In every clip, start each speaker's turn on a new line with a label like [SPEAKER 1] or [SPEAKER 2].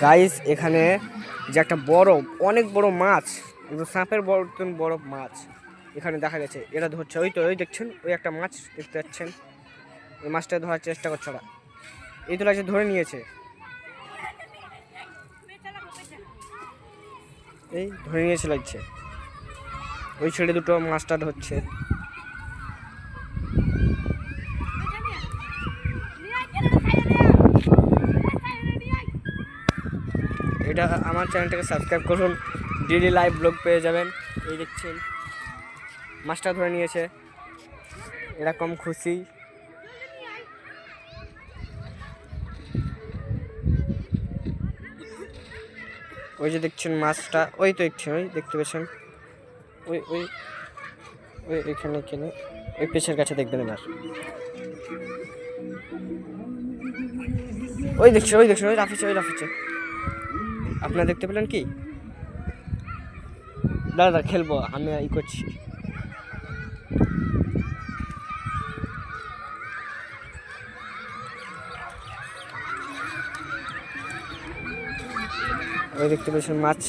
[SPEAKER 1] Guys এখানে যে একটা বড় অনেক বড় মাছ, কিন্তু সাপের বড় মাছ এখানে দেখা গেছে। এরা ধরছে, ওই তো ওই দেখছেন, ওই একটা মাছ দেখতে পাচ্ছেন, ওই মাছটা ধরার চেষ্টা করছে ওরা। এই তো লাগছে ধরে নিয়েছে, এই ধরে নিয়েছে লাগছে। ওই ছেড়ে দুটো মাছটা ধরছে। এটা আমার চ্যানেলটাকে সাবস্ক্রাইব করুন, ডেইলি লাইভ ব্লগ পেয়ে যাবেন। এই দেখছেন মাছটা ধরে নিয়েছে, এরকম খুশি। ওই যে দেখছেন মাছটা, ওই তো দেখছেন, ওই দেখতে পেয়েছেন, ওই ওই ওই এখানে এখানে ওই পেছের কাছে দেখবেন। এবার ওই দেখছেন, ওই দেখছেন, ওই লাফিছে, ওই লাফিছে। আপনারা দেখতে পেলেন কি? দাদা খেলবো, আমি ই করছি। ওই দেখতে পেয়েছেন মাছ,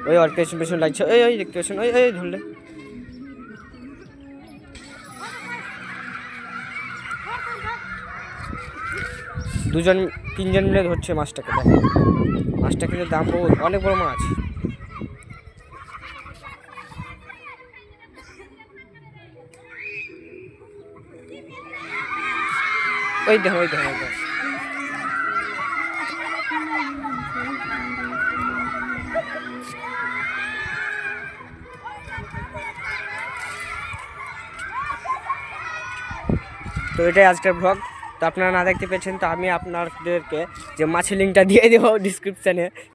[SPEAKER 1] ওই আর পেছন পেছন লাগছে, ওই ওই দেখতে পেয়েছেন, ওই ওই ধরলে। দুজন তিনজন মিলে ধরছে মাছটাকে। দেখো মাছটা কিন্তু দাম বহুত, অনেক বড় মাছ। ওই দেখো, ওই দেখো, ওই দেখো। তো এটাই আজকের ব্লগ। তো আপনারা না দেখতে পেয়েছেন, তো আমি আপনাদেরকে যে মাছের লিঙ্কটা দিয়ে দেবো ডিসক্রিপশানে।